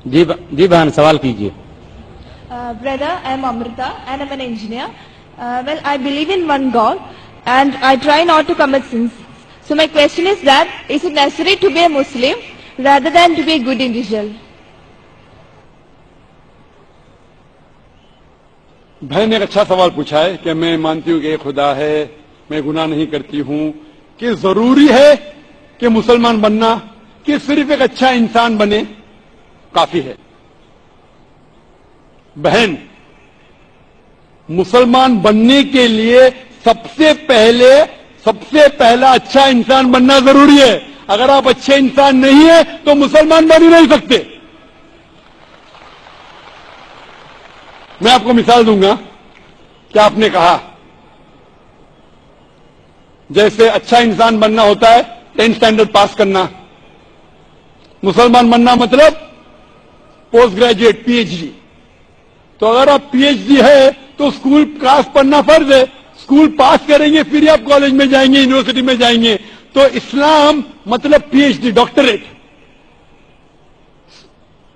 جی بہن سوال کیجیے. Brother, I am Amrita and I am an engineer. Well, I believe in one God and I try not to commit sins. So my question is that, is it necessary to be a Muslim rather than to be a good individual? بہن نے ایک اچھا سوال پوچھا ہے کہ میں مانتی ہوں کہ ایک خدا ہے, میں گناہ نہیں کرتی ہوں, کہ ضروری ہے کہ مسلمان بننا کہ صرف ایک اچھا انسان بنے کافی ہے. بہن, مسلمان بننے کے لیے سب سے پہلا اچھا انسان بننا ضروری ہے. اگر آپ اچھے انسان نہیں ہیں تو مسلمان بن ہی نہیں سکتے. میں آپ کو مثال دوں گا کہ آپ نے کہا جیسے اچھا انسان بننا ہوتا ہے 10 اسٹینڈرڈ پاس کرنا, مسلمان بننا مطلب post graduate P H D. تو اگر آپ پی ایچ ڈی ہے تو اسکول کلاس پڑھنا فرض ہے, اسکول پاس کریں گے پھر آپ کالج میں جائیں گے, یونیورسٹی میں جائیں گے. تو اسلام مطلب پی ایچ ڈی, ڈاکٹریٹ.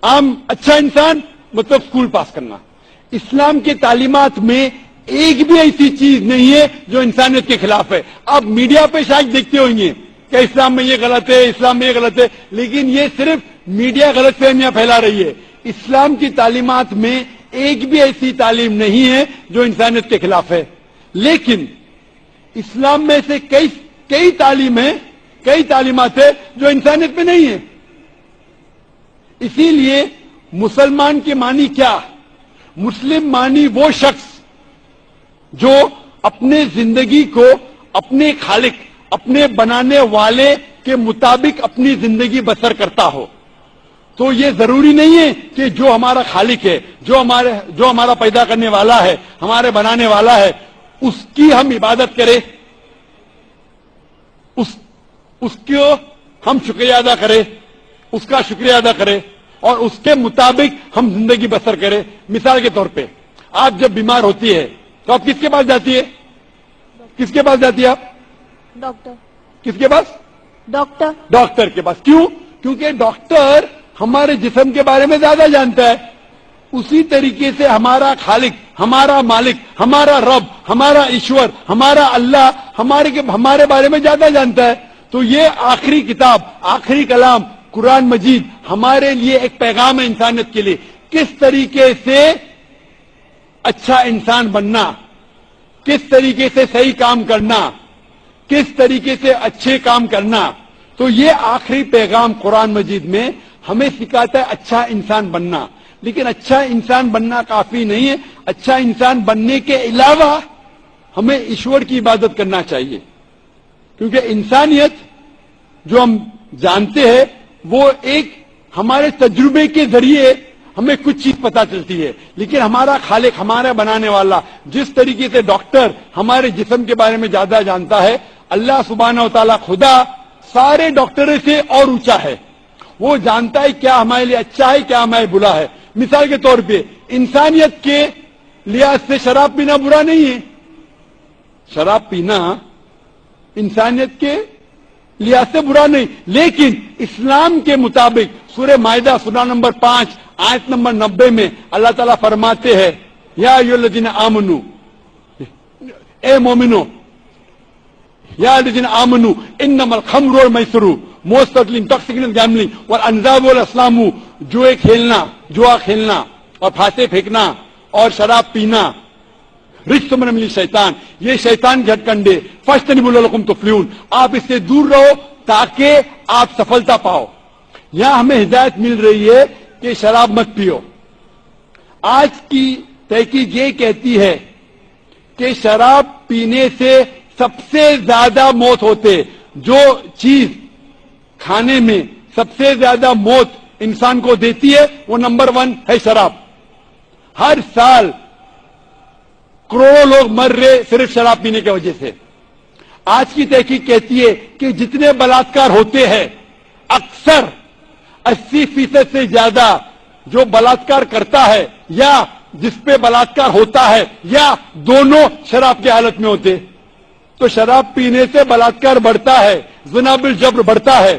عام اچھا انسان مطلب اسکول پاس کرنا. اسلام کے تعلیمات میں ایک بھی ایسی چیز نہیں ہے جو انسانیت کے خلاف ہے. آپ میڈیا پہ شاید دیکھتے ہوں گے کہ اسلام میں یہ غلط ہے, اسلام میں یہ غلط ہے, لیکن یہ صرف میڈیا غلط فہمیاں پھیلا رہی ہے. اسلام کی تعلیمات میں ایک بھی ایسی تعلیم نہیں ہے جو انسانیت کے خلاف ہے. لیکن اسلام میں سے کئی تعلیمات ہیں جو انسانیت میں نہیں ہے. اسی لیے مسلمان کے معنی کیا؟ مسلم معنی وہ شخص جو اپنے زندگی کو اپنے خالق, اپنے بنانے والے کے مطابق اپنی زندگی بسر کرتا ہو. تو یہ ضروری نہیں ہے کہ جو ہمارا خالق ہے, جو ہمارا پیدا کرنے والا ہے, ہمارے بنانے والا ہے, اس کی ہم عبادت کریں, اس کو ہم شکریہ ادا کریں, اس کا شکریہ ادا کریں اور اس کے مطابق ہم زندگی بسر کریں. مثال کے طور پہ آپ جب بیمار ہوتی ہے تو آپ کس کے پاس جاتی ہے؟ کس کے پاس جاتی ہے آپ؟ ڈاکٹر. کس کے پاس؟ ڈاکٹر. ڈاکٹر کے پاس. کیوں؟ کیونکہ ڈاکٹر ہمارے جسم کے بارے میں زیادہ جانتا ہے. اسی طریقے سے ہمارا خالق, ہمارا مالک, ہمارا رب, ہمارا ایشور, ہمارا اللہ ہمارے بارے میں زیادہ جانتا ہے. تو یہ آخری کتاب, آخری کلام قرآن مجید ہمارے لیے ایک پیغام ہے انسانیت کے لیے. کس طریقے سے اچھا انسان بننا, کس طریقے سے صحیح کام کرنا, کس طریقے سے اچھے کام کرنا. تو یہ آخری پیغام قرآن مجید میں ہمیں سکھاتا ہے اچھا انسان بننا. لیکن اچھا انسان بننا کافی نہیں ہے. اچھا انسان بننے کے علاوہ ہمیں ایشور کی عبادت کرنا چاہیے, کیونکہ انسانیت جو ہم جانتے ہیں وہ ایک ہمارے تجربے کے ذریعے ہمیں کچھ چیز پتا چلتی ہے. لیکن ہمارا خالق, ہمارا بنانے والا, جس طریقے سے ڈاکٹر ہمارے جسم کے بارے میں زیادہ جانتا ہے, اللہ سبحانہ و تعالیٰ خدا سارے ڈاکٹروں سے اور اونچا ہے. وہ جانتا ہے کیا ہمارے لیے اچھا ہے, کیا ہمارے بلا ہے. مثال کے طور پہ انسانیت کے لحاظ سے شراب پینا برا نہیں ہے. شراب پینا انسانیت کے لحاظ سے برا نہیں, لیکن اسلام کے مطابق سورہ مائدہ سورہ نمبر 5 آیت نمبر 90 میں اللہ تعالیٰ فرماتے ہیں, یا ایھا الذین آمنو, اے مومنو, یا الذین آمنو انما الخمر والمیسر, موسٹ انٹاکسیکینٹ گیمبلنگ والانصاب والازلام, جوئے کھیلنا, جوا کھیلنا اور پھانسے پھینکنا اور شراب پینا رجس من عمل شیطان, یہ شیطان کے ہتھکنڈے, فاجتنبوہ لعلکم تفلحون, آپ اس سے دور رہو تاکہ آپ سفلتا پاؤ. یہاں ہمیں ہدایت مل رہی ہے کہ شراب مت پیو. آج کی تحقیق یہ کہتی ہے کہ شراب پینے سے سب سے زیادہ موت ہوتے, جو چیز کھانے میں سب سے زیادہ موت انسان کو دیتی ہے وہ نمبر 1 ہے شراب. ہر سال کروڑوں لوگ مر رہے صرف شراب پینے کی وجہ سے. آج کی تحقیق کہتی ہے کہ جتنے بلاತ್کار ہوتے ہیں اکثر 80% سے زیادہ جو بلاತ್کار کرتا ہے یا جس پہ بلاತ್کار ہوتا ہے یا دونوں شراب کی حالت میں ہوتے. تو شراب پینے سے بلاತ್کار بڑھتا ہے, زنا بالجبر بڑھتا ہے.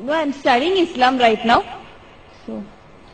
No, I am studying Islam right now.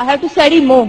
I have to study more.